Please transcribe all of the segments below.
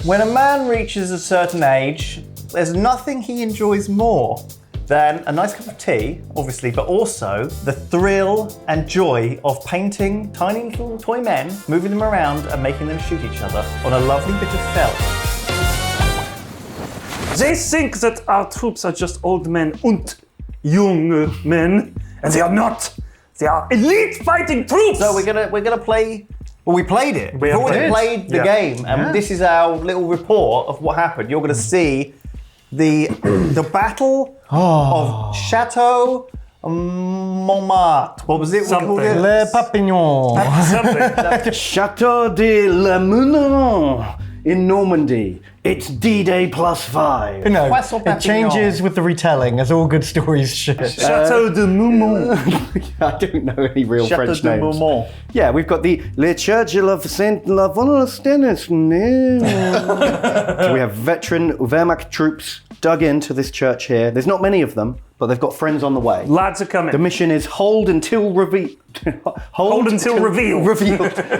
When a man reaches a certain age, there's nothing he enjoys more than a nice cup of tea, obviously, but also the thrill and joy of painting tiny little toy men, moving them around and making them shoot each other on a lovely bit of felt. They think that our troops are just old men and young men, and they are not. They are elite fighting troops. So we're gonna play. Well, we played it. We've already played the game, and this is our little report of what happened. You're gonna see the battle of Chateau Montmartre. What was it? Le Papillon. Chateau de la Moulin in Normandy. It's D-Day +5. No, it changes with the retelling, as all good stories should. Chateau de Moumont. I don't know any real Chateau French de names. Montmartre. Yeah, we've got the Le Church of Saint Lavonastenis. So we have veteran Wehrmacht troops dug into this church here. There's not many of them, but they've got friends on the way. Lads are coming. The mission is hold until revealed. Hold until revealed.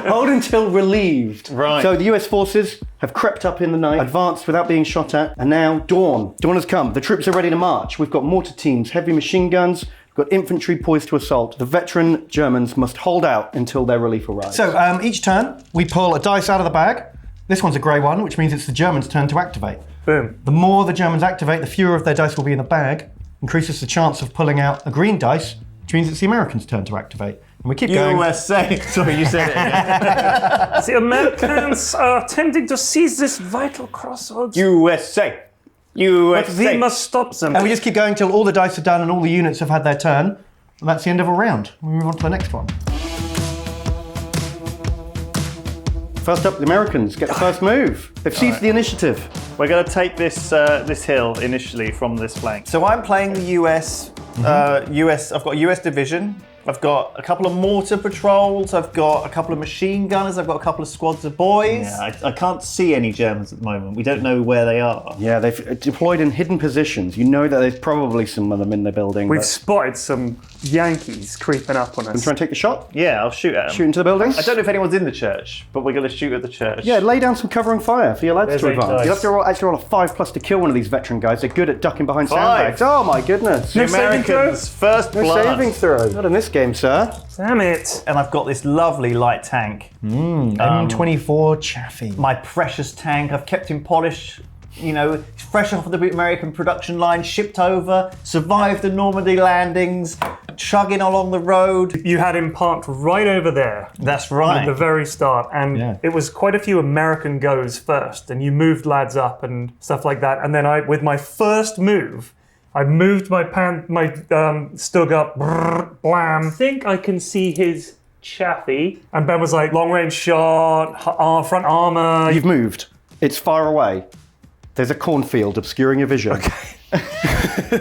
Hold until relieved. Right. So the US forces have crept up in the night, advanced without being shot at, and now dawn. Dawn has come. The troops are ready to march. We've got mortar teams, heavy machine guns, we've got infantry poised to assault. The veteran Germans must hold out until their relief arrives. So each turn, we pull a dice out of the bag. This one's a grey one, which means it's the Germans' turn to activate. Boom. The more the Germans activate, the fewer of their dice will be in the bag. Increases the chance of pulling out a green dice, which means it's the Americans' turn to activate. And we keep going. USA. Sorry, you said it again. The Americans are attempting to seize this vital crossroads. USA. But we must stop them. And we just keep going till all the dice are done and all the units have had their turn. And that's the end of a round. We move on to the next one. First up, the Americans get the first move. They've seized the initiative. We're going to take this this hill initially from this flank. So I'm playing the US. I've got a US division. I've got a couple of mortar patrols. I've got a couple of machine gunners. I've got a couple of squads of boys. Yeah, I can't see any Germans at the moment. We don't know where they are. Yeah, they've deployed in hidden positions. You know that there's probably some of them in the building. We've spotted some Yankees creeping up on us. I'm trying to take the shot. Yeah, I'll shoot at them. Shoot into the building. I don't know if anyone's in the church, but we're going to shoot at the church. Yeah, lay down some covering fire for your lads There's to 8 advance. dice. You'll have to actually roll a 5+ to kill one of these veteran guys. They're good at ducking behind 5. sandbags. Oh my goodness. The No saving Americans, first No blood. saving throw. Not in this game, sir. Damn it. And I've got this lovely light tank. M24 Chaffee. My precious tank. I've kept him polished. You know, fresh off of the American production line, shipped over, survived the Normandy landings, chugging along the road. You had him parked right over there. That's right. At the very start, and it was quite a few American goes first, and you moved lads up and stuff like that. And then with my first move, I moved my stug up, blam. I think I can see his Chaffee. And Ben was like, long range shot, front armor. You've moved. It's far away. There's a cornfield obscuring your vision. Okay.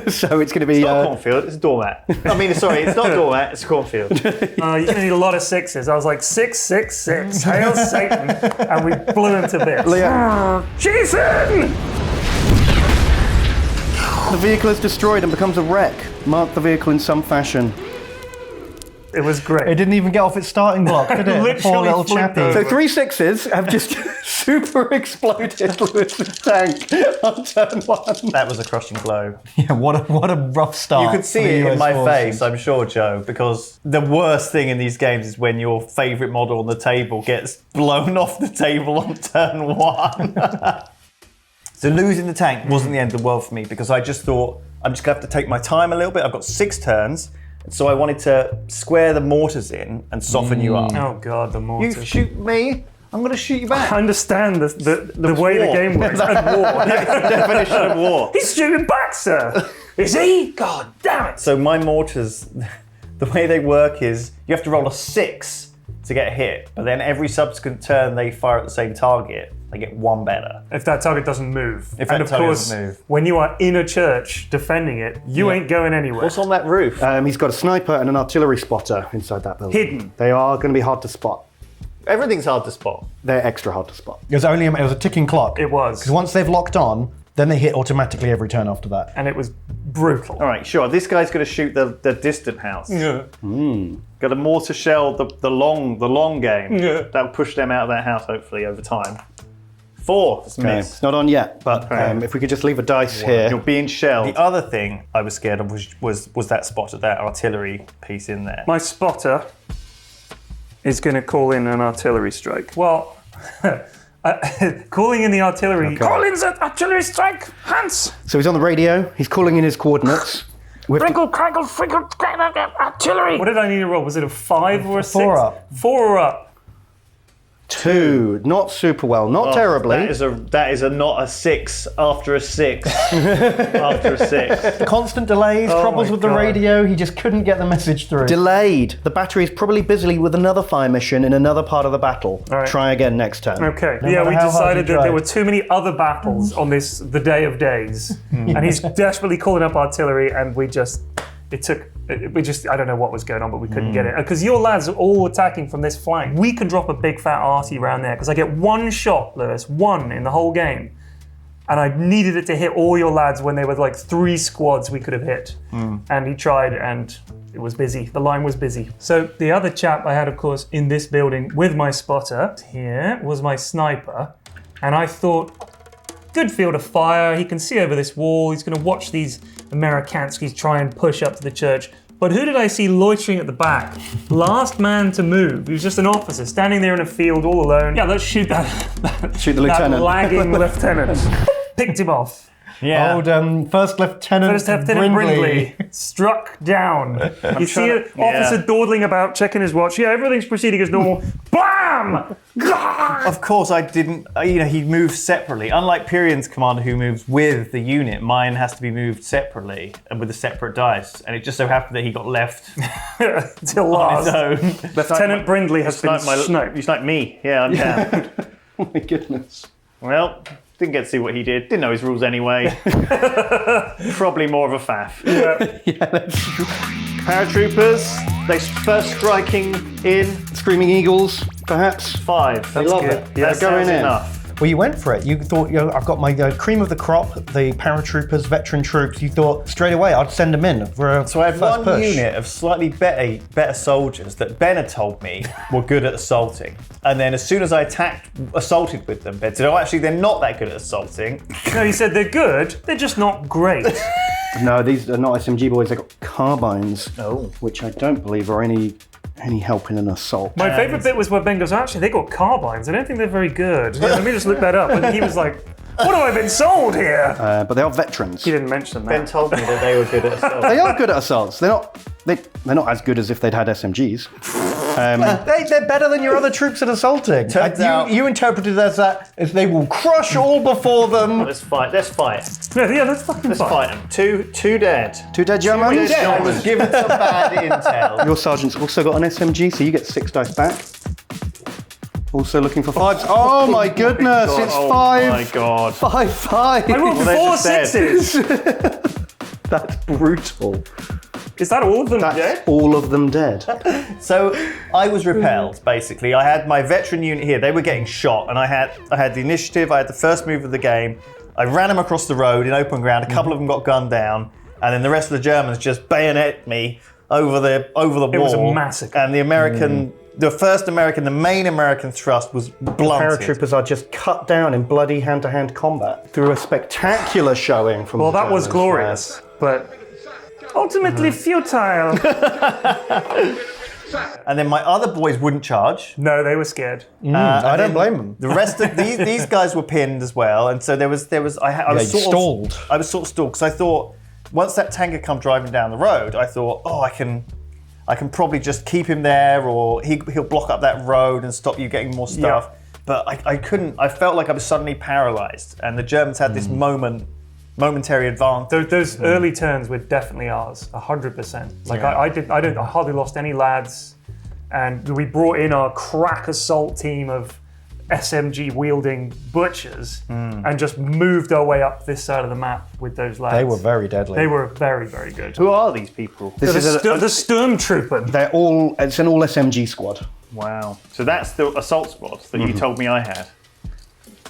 So it's going to be... It's not a cornfield, it's a doormat. I mean, sorry, it's not a doormat, it's a cornfield. You're going to need a lot of sixes. I was like, 666, hail Satan. And we blew him to bits. Jason! The vehicle is destroyed and becomes a wreck. Mark the vehicle in some fashion. It was great. It didn't even get off its starting block, did it? The poor Literally little flipped chappie. over. So 3 6s have just super exploded Lewis's tank on turn 1. That was a crushing blow. Yeah, what a rough start. You could see for the it in US my forces. face, I'm sure, Joe, because the worst thing in these games is when your favourite model on the table gets blown off the table on turn 1. So losing the tank wasn't the end of the world for me because I just thought, I'm just going to have to take my time a little bit. I've got 6 turns. So I wanted to square the mortars in and soften you up. Oh God, the You mortar. shoot me, I'm going to shoot you back. I understand the way the war. game works. And war. That's the definition of war. He's shooting back, sir. Is he? God damn it. So my mortars, the way they work is you have to roll a 6 to get hit, but then every subsequent turn they fire at the same target, they get 1 better. If that target doesn't move. If that and of target course, doesn't move. when you are in a church defending it, you ain't going anywhere. What's on that roof? He's got a sniper and an artillery spotter inside that building. Hidden. They are going to be hard to spot. Everything's hard to spot. They're extra hard to spot. It was a ticking clock. It was. Because once they've locked on, then they hit automatically every turn after that. And it was brutal. All right, sure. This guy's going to shoot the distant house. Yeah. Got a mortar shell, the long game. Yeah. That'll push them out of that house hopefully over time. 4. No, it's not on yet, but if we could just leave a dice here. You're being shelled. The other thing I was scared of was that spotter, that artillery piece in there. My spotter is going to call in an artillery strike. Well, calling in the artillery. Call in the artillery strike, Hans. So he's on the radio. He's calling in his coordinates. Crinkle, crackle, frickle, artillery. What did I need to roll? Was it a 5 or a 6? 4 up. 4 or up. 2. Not super well. Not terribly. That is a not a 6 after a 6 after a 6. Constant delays, troubles my with the God. radio. He just couldn't get the message through. Delayed. The battery is probably busy with another fire mission in another part of the battle. All right. Try again next turn. Okay. No Yeah, matter we how hard decided you that there tried. were too many other battles on this, the day of days, and he's desperately calling up artillery, and I don't know what was going on, but we couldn't get it. Because your lads are all attacking from this flank. We can drop a big fat arty around there, because I get 1 shot, Lewis, 1 in the whole game. And I needed it to hit all your lads when they were like 3 squads we could have hit. And he tried, and it was busy. The line was busy. So the other chap I had, of course, in this building with my spotter here was my sniper. And I thought, good field of fire. He can see over this wall. He's going to watch these Amerikanskis try and push up to the church. But who did I see loitering at the back? Last man to move. He was just an officer standing there in a field all alone. Yeah, let's shoot that. Shoot the that lieutenant. lagging lieutenant. Picked him off. Yeah. Old First Lieutenant Brindley struck down. You see an officer dawdling about, checking his watch. Yeah, everything's proceeding as normal. BAM! Of course, I didn't. He moves separately. Unlike Pyrion's commander, who moves with the unit, mine has to be moved separately and with a separate dice. And it just so happened that he got left Till on his last. own. Lieutenant Brindley has been sniped. You sniped me. Yeah, I'm down. Oh my goodness. Well, didn't get to see what he did. Didn't know his rules anyway. Probably more of a faff. Paratroopers, they first striking in Screaming Eagles, perhaps. 5. I love it. Yeah, They're going in. enough. Well, you went for it. You thought, I've got my cream of the crop, the paratroopers, veteran troops. You thought straight away I'd send them in for a So I had first one push. unit of slightly better soldiers that Ben had told me were good at assaulting. And then as soon as I assaulted with them, Ben said, oh, actually, they're not that good at assaulting. No, he said they're good, they're just not great. No, these are not SMG boys. They've got carbines, Oh. which I don't believe are any help in an assault. My favourite bit was where Ben goes, actually, they got carbines. I don't think they're very good. Let me just look that up. And he was like, what have I been sold here? But they are veterans. He didn't mention Ben that. told me that they were good at assault. They are good at assaults. They're not as good as if they'd had SMGs. They're better than your other troops at assaulting. Turns out- You interpreted as that as they will crush all before them. Let's fight. Yeah, let's fucking Let's fight. fight them. Two dead. 2 dead Germans. I was given some bad intel. Your sergeant's also got an SMG, so you get 6 dice back. Also looking for 5s. Oh my goodness, it's 5. Oh my god. 5. I rolled Well, they're 4 just dead. 6s. That's brutal. Is that all of them That's dead? all of them dead. So I was repelled, basically. I had my veteran unit here. They were getting shot, and I had the initiative. I had the first move of the game. I ran them across the road in open ground. A couple of them got gunned down, and then the rest of the Germans just bayonet me over the wall. It was a massacre. And the main American thrust was blunted. Paratroopers are just cut down in bloody hand-to-hand combat through a spectacular showing from Well, the that was Germans. glorious, but ultimately futile. And then my other boys wouldn't charge. No, they were scared. I don't blame them. The rest of these guys were pinned as well, and so I was stalled. I was sort of stalled because I thought once that tank had come driving down the road, I thought, oh, I can probably just keep him there, or he'll block up that road and stop you getting more stuff. Yeah. But I couldn't. I felt like I was suddenly paralysed, and the Germans had this momentary advantage. Those early turns were definitely ours, 100%. Like I hardly lost any lads, and we brought in our crack assault team of SMG wielding butchers and just moved our way up this side of the map with those lads. They were very deadly. They were very, very good. Who are these people? This is The Sturmtrooper. it's an all SMG squad. Wow. So that's the assault squad that you told me I had.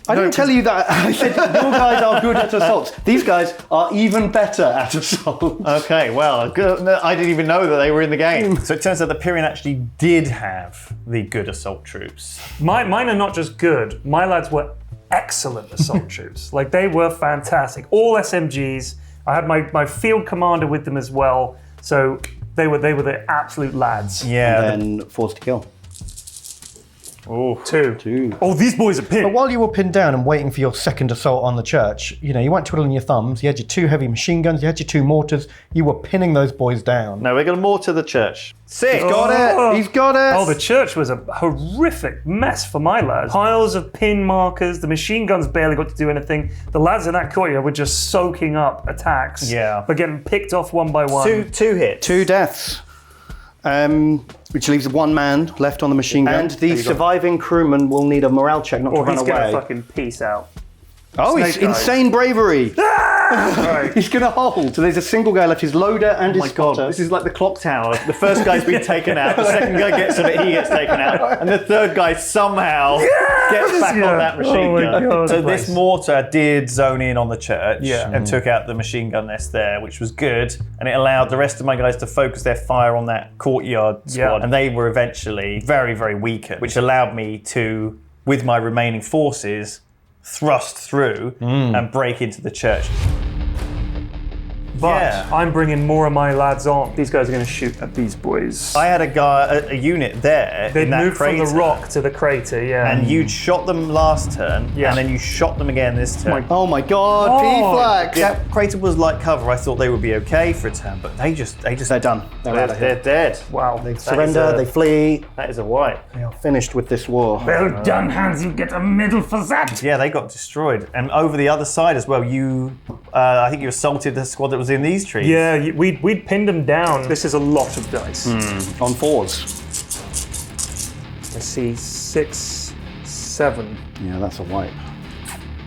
I didn't tell you that. I said your guys are good at assaults. These guys are even better at assaults. Okay, well, good. No, I didn't even know that they were in the game. So it turns out the Pyrion actually did have the good assault troops. Mine are not just good. My lads were excellent assault troops. Like, they were fantastic. All SMGs. I had my field commander with them as well. So they were the absolute lads. Yeah. And then forced to kill. Two. Oh, these boys are But pinned. while you were pinned down and waiting for your second assault on the church, you weren't twiddling your thumbs. You had your 2 heavy machine guns, you had your 2 mortars. You were pinning those boys down. No, we're going to mortar the church. Sick. Got it! He's got it! Oh, the church was a horrific mess for my lads. Piles of pin markers. The machine guns barely got to do anything. The lads in that courtyard were just soaking up attacks. Yeah. But getting picked off one by one. Two hits. 2 deaths. Which leaves 1 man left on the machine gun. And the surviving crewman will need a morale check not to Or run he's going away. to fucking peace out. Oh, it's Snake eyes. insane bravery! Right. He's going to hold. So there's a single guy left, his loader and his Oh my God, spotter. this is like the clock tower. The first guy's been taken out, the second guy gets on it, he gets taken out, and the third guy somehow gets back on that machine gun. God. So this mortar did zone in on the church Yeah. and took out the machine gun nest there, which was good. And it allowed the rest of my guys to focus their fire on that courtyard squad. Yeah. And they were eventually very, very weakened, which allowed me to, with my remaining forces, thrust through and break into the church. But Yeah. I'm bringing more of my lads on. These guys are going to shoot at these boys. I had a unit there They'd in that moved from crater, the rock to the crater, yeah. and you'd shot them last turn, Yeah. and then you shot them again this turn. Oh my God, Oh, P-Flax! That crater was light cover. I thought they would be okay for a turn, but they just They're done. They're out of here. They're dead. Wow. They surrender, they flee. That is a white. They are finished with this war. Well done, Hans. You get a medal for that. Yeah, they got destroyed. And over the other side as well, I think you assaulted the squad that was in these trees. Yeah, we'd pinned them down. This is a lot of dice. On 4s. I see 6, 7. Yeah, that's a wipe.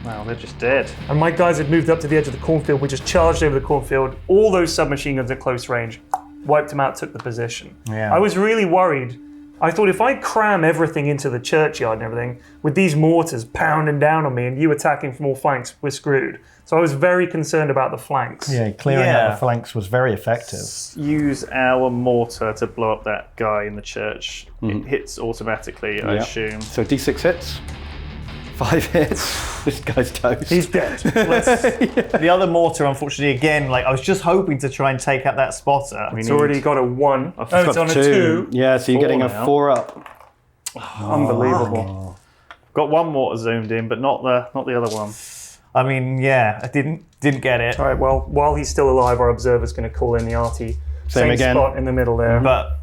Wow, they're just dead. And my guys had moved up to the edge of the cornfield. We just charged over the cornfield. All those submachine guns at close range. Wiped them out, took the position. Yeah. I was really worried. I thought if I cram everything into the churchyard and everything, with these mortars pounding down on me and you attacking from all flanks, we're screwed. So I was very concerned about the flanks. Yeah, clearing Yeah. out the flanks was very effective. Use our mortar to blow up that guy in the church. It hits automatically, I assume. So D6 hits. 5 hits. This guy's toast. He's dead. The other mortar, unfortunately, again, I was just hoping to try and take out that spotter. It's already got a 1. Oh, it's Got on a 2. 2. Yeah, so you're getting a now. 4 up. Unbelievable. Got one mortar zoomed in, but not the other one. I mean, yeah, I didn't get it. All right, well, while he's still alive, our observer's going to call in the arty. Same again. spot in the middle there. But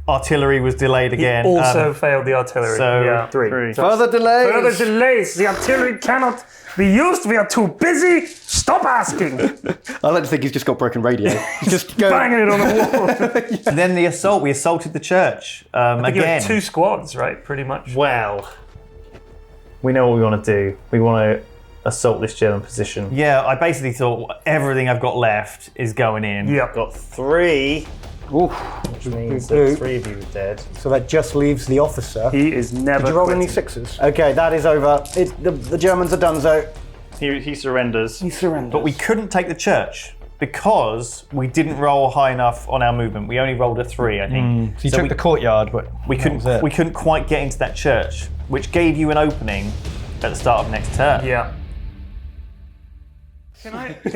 artillery was delayed again. Also failed the artillery. so yeah, 3. Three. Further delays. Further delays. The artillery cannot be used. We are too busy. Stop asking. I like to think he's just got broken radio. He's just going. Banging it on the wall. And then the assault, we assaulted the church I think you again. had 2 squads, right? Pretty much. Well, we know what we want to do. We want to assault this German position. Yeah, I basically thought everything I've got left is going in. Yeah. Got 3, Oof. which means that 3 of you are dead. So that just leaves the officer. He is never. Did you roll quitting. any 6s? Okay, that is over. The Germans are done, so He surrenders. he surrenders. But we couldn't take the church because we didn't roll high enough on our movement. We only rolled a 3, I think. So you took the courtyard, but we that was couldn't it. we couldn't quite get into that church, which gave you an opening at the start of next turn. Yeah. Can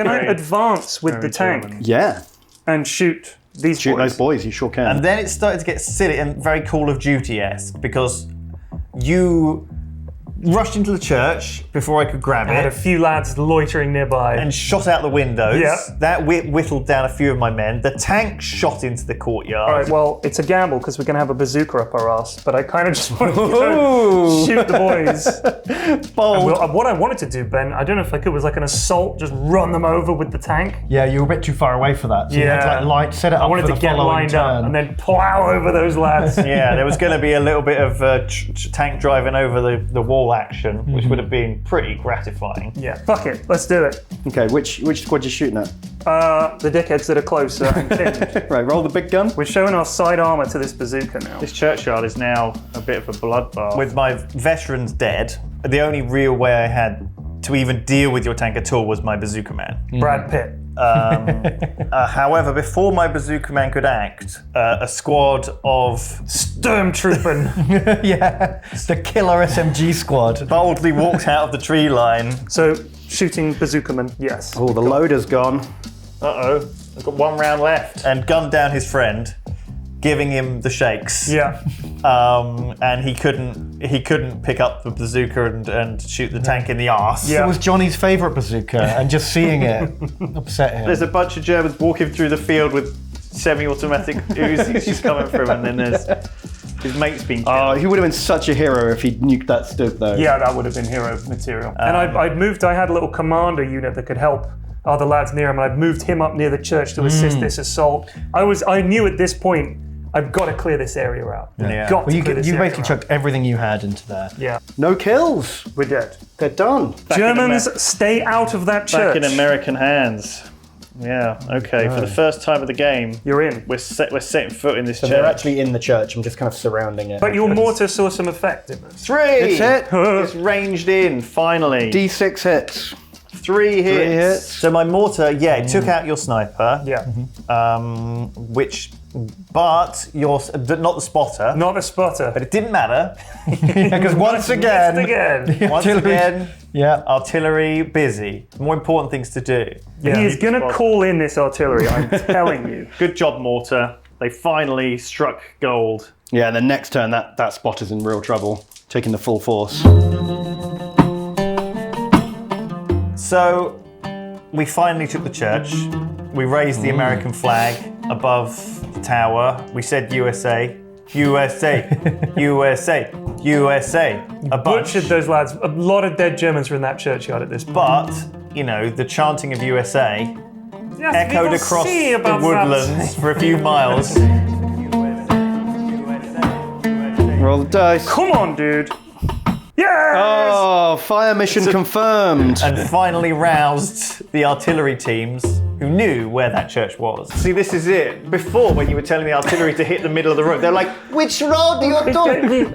I advance with the tank German. Yeah. and shoot these Shoot boys? those boys, you sure can. And then it started to get silly and very Call of Duty-esque because you rushed into the church before I could grab I had a it few lads loitering nearby. and shot out the windows. Yeah. That whittled down a few of my men. The tank shot into the courtyard. All right, well, it's a gamble because we're going to have a bazooka up our ass, but I kind of just wanted to go shoot the boys. Bold. Well, what I wanted to do, Ben, I don't know if I could, was like an assault, just run them over with the tank. Yeah, you were a bit too far away for that. So you had to Yeah. set it up I wanted for to the get following lined turn. up and then plow over those lads. Yeah, there was going to be a little bit of tank driving over the wall action, which would have been pretty gratifying. Yeah, fuck it, let's do it. Okay, which squad you shooting at? The dickheads that are closer and pinned. Right, roll the big gun. We're showing our side armor to this bazooka now. This churchyard is now a bit of a bloodbath. With my veterans dead, the only real way I had to even deal with your tank at all was my bazooka man. Brad Pitt. However, before my bazooka man could act, a squad of Stormtrooping. Yeah, the killer SMG squad. boldly walked out of the tree line. So, shooting bazookaman, yes. Oh, the loader's gone. Uh-oh, I've got 1 round left. And gunned down his friend, giving him the shakes. Yeah. And he couldn't pick up the bazooka and shoot the tank in the arse. Yeah. It was Johnny's favourite bazooka, and just seeing it upset him. There's a bunch of Germans walking through the field with semi-automatic Uzis just coming through, and then there's his mate's been killed. Oh, he would have been such a hero if he'd nuked that Stug, though. Yeah, that would have been hero material. And I'd moved, I had a little commander unit that could help other lads near him, and I'd moved him up near the church to assist this assault. I knew at this point, I've got to clear this area out. Yeah. Got to You clear this area basically out. chucked everything you had into there. Yeah, No kills. we're dead. They're done. Germans, stay out of that church. Back in American hands. Yeah, okay. For the first time of the game, You're in. we're setting foot in this So church. they're actually in the church. I'm just kind of surrounding it. But your mortar saw some effectiveness. 3! It's hit. It's ranged in, finally. D6 hits. 3 hits. 3 hits. So my mortar, it took out your sniper. Yeah. But not the spotter. Not a spotter. But it didn't matter. Because once again, Again. Once again, yeah, artillery busy. More important things to do. He is going to call in this artillery, I'm telling you. Good job, Mortar. They finally struck gold. Yeah, and the next turn, that spotter's in real trouble, taking the full force. So we finally took the church. We raised the American flag above the tower. We said USA, USA, USA, USA. A bunch. Butchered those lads. A lot of dead Germans were in that churchyard at this point. But, the chanting of USA Yes, echoed we'll across see the about that. woodlands for a few miles. Roll the dice. Come on, dude. Yes! Oh, fire mission confirmed. And finally roused the artillery teams who knew where that church was. See, this is it. Before, when you were telling the artillery to hit the middle of the road, they're like, which road do you do?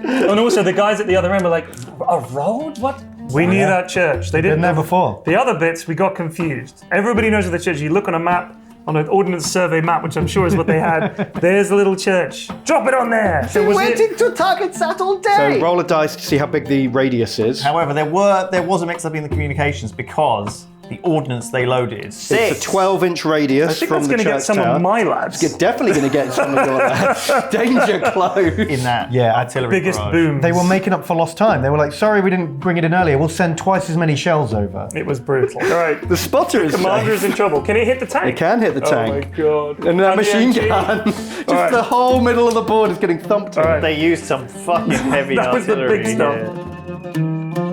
And also, the guys at the other end were like, a road? What? We knew that church. They didn't been there know. before. The other bits, we got confused. Everybody knows where the church is. You look on a map, on an ordnance survey map, which I'm sure is what they had. There's a little church. Drop it on there. So was it? to target that all day. So roll a dice to see how big the radius is. However, there was a mix-up in the communications because the ordnance they loaded. It's a 12-inch radius I think from that's the going to get church some tower. of my lads. You're definitely going to get some of your lads. Danger close. in that artillery Biggest barrage. boom. they were making up for lost time. They were like, sorry we didn't bring it in earlier. We'll send twice as many shells over. It was brutal. All right. The spotter is Commander is safe. in trouble. Can it hit the tank? It can hit the Oh my tank. god. And that the machine MG. gun. Just right. the whole middle of the board is getting thumped. All right. They used some fucking heavy That was the artillery. big stuff. yeah.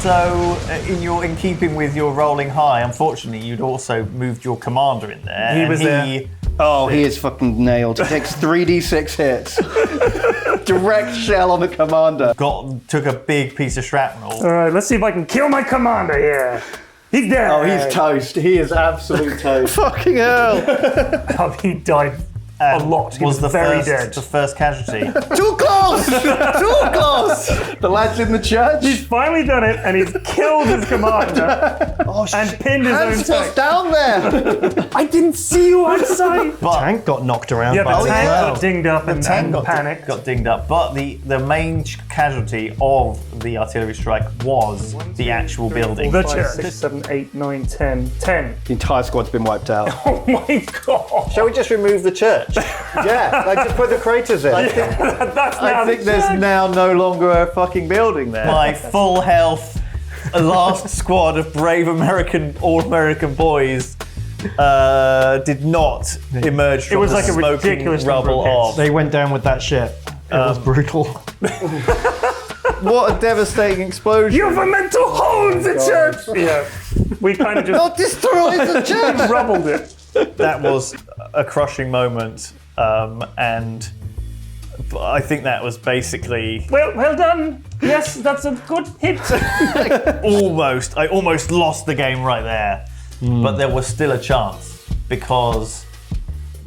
So, in keeping with your rolling high, unfortunately, you'd also moved your commander in there. He and was there. Oh, he is fucking nailed. He takes 3d6 hits. Direct shell on the commander. took a big piece of shrapnel. All right, let's see if I can kill my commander here. He's dead. Oh, he's toast. He is absolute toast. Fucking hell. Oh, he died a lot. He was very dead. The first casualty. Too close! Too close! The lad's in the church. He's finally done it, and he's killed his commander and pinned his own Hands tank. down there. I didn't see you outside. Tank got knocked around Yeah, by the it tank as well. got dinged up and panicked. got dinged up. But the main casualty of the artillery strike was the actual building. The church. 6, 7, 8, 9, 10. 10. The entire squad's been wiped out. Oh my god. Shall we just remove the church? Yeah, like just put the craters in. That's now I think there's now no longer a fucking building there. My full health, last squad of brave all American boys did not emerge from was the like a smoking ridiculous number rubble of hits. of. They went down with that shit. It was brutal. What a devastating explosion. You were meant to hold the church. Yeah. We kind of just Destroy the church! rubbled it. That was a crushing moment, and I think that was basically Well done. Yes, that's a good hit. I almost lost the game right there, but there was still a chance because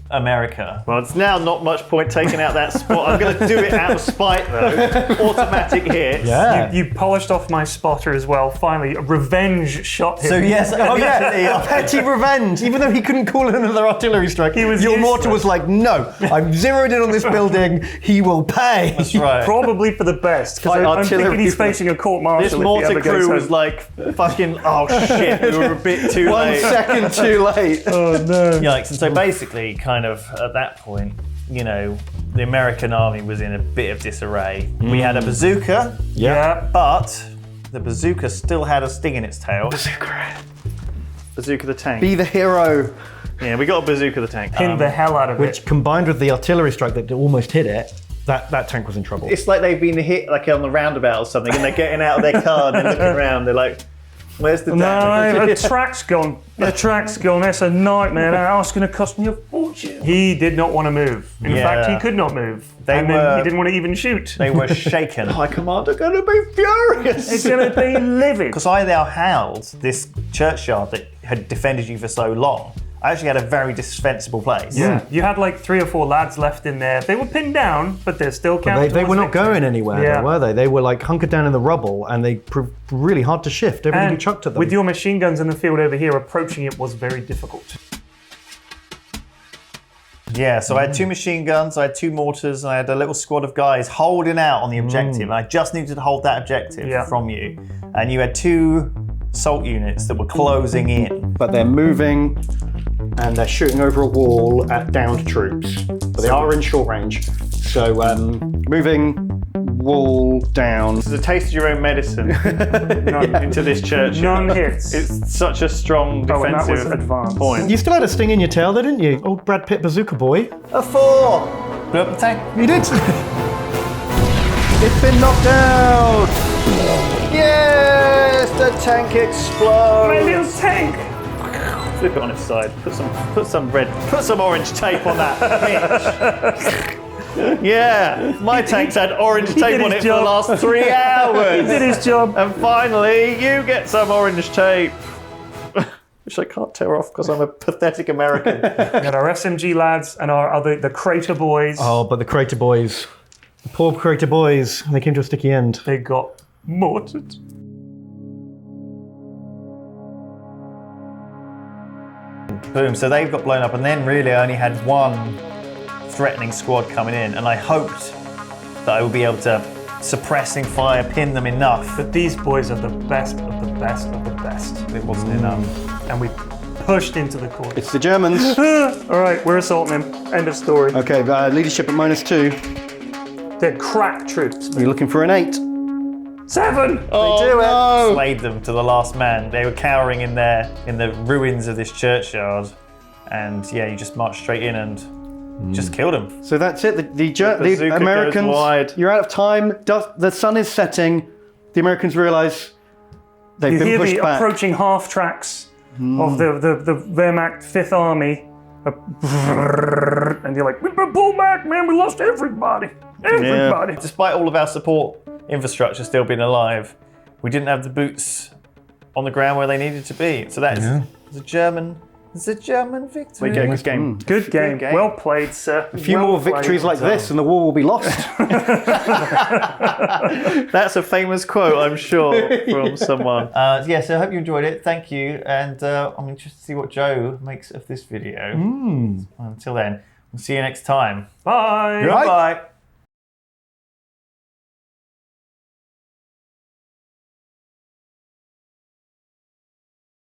America. Well, it's now not much point taking out that spot. I'm going to do it out of spite, though. Automatic hits. Yeah. You polished off my spotter as well. Finally, a revenge shot him. So yes, Oh yeah, petty revenge. Even though he couldn't call in another artillery strike, He was your mortar useless. was like, no, I'm zeroed in on this building. He will pay. That's right. Probably for the best, because Fight I'm artillery. thinking he's facing a court martial. This if he mortar ever goes crew home. was like, fucking, oh shit, we were a bit too 1 late. second too late. Oh no. Yikes. And so basically, kind of at that point, you know, the American army was in a bit of disarray. We had a bazooka, Yeah. but the bazooka still had a sting in its tail. Bazooka the tank. Be the hero. Yeah, we got a bazooka the tank. Pinned the hell out of Which it. combined with the artillery strike that almost hit it, that tank was in trouble. It's like they've been hit like on the roundabout or something, and they're getting out of their car and they're looking around. They're like, "Where's the No, damage?" the track's gone. The track's gone. That's a nightmare. That's going to cost me a fortune. He did not want to move. In Yeah. fact, he could not move. They and were- then he didn't want to even shoot. They were shaken. My commander going to be furious. It's going to be livid. Because I now held this churchyard that had defended you for so long. I actually had a very defensible place. Yeah, you had like 3 or 4 lads left in there. They were pinned down, but they're still counting. They were not going anywhere, Yeah. though, were they? They were like hunkered down in the rubble, and they proved really hard to shift. Everything you And chucked at them. with your machine guns in the field over here, approaching it was very difficult. Yeah, so I had 2 machine guns, I had 2 mortars, and I had a little squad of guys holding out on the objective. And I just needed to hold that objective Yeah. from you. And you had 2 assault units that were closing in. But they're moving and they're shooting over a wall at downed troops. But they are in short range. So moving wall down. It's a taste of your own medicine into this church. None hits. It's such a strong Oh, and that was defensive advanced. point. You still had a sting in your tail, though, didn't you? Old Brad Pitt bazooka boy. A 4! Blew up the tank. You did. It's been knocked out! Yes! The tank My explodes! little tank! Flip it on its side. Put some orange tape on that bitch. Yeah, my tank's had orange tape did on his it for the job. last 3 He hours. did his job. And finally, you get some orange tape. Which I can't tear off because I'm a pathetic American. We had our SMG lads and the Crater boys. Oh, but the Crater boys. The poor Crater boys. They came to a sticky end. They got mortared. Boom, so they've got blown up, and then really I only had 1 threatening squad coming in, and I hoped that I would be able to, suppressing fire, pin them enough. But these boys are the best of the best of the best. It wasn't enough. And we pushed into the court. It's the Germans. All right, we're assaulting him. End of story. Okay, leadership at -2. They're crack troops. You're looking for an 8. 7! Oh, no! Slayed them to the last man. They were cowering in the ruins of this churchyard, and yeah, you just marched straight in and just killed them. So that's it. The bazooka Americans, goes wide. you're out of time. The sun is setting. The Americans realise they've You been hear pushed the back. approaching half tracks of the Wehrmacht 5th Army. And you're like, we pull back, man. We lost everybody. Everybody. Despite all of our support infrastructure still being alive, we didn't have the boots on the ground where they needed to be. So that is a German victory. We get a good game. Good game. game. Well played, sir. A few more victories like this and the war will be lost. That's a famous quote, I'm sure, from someone. Yeah, so I hope you enjoyed it. Thank you, and I'm interested to see what Joe makes of this video. Until then, we'll see you next time. Bye. Goodbye.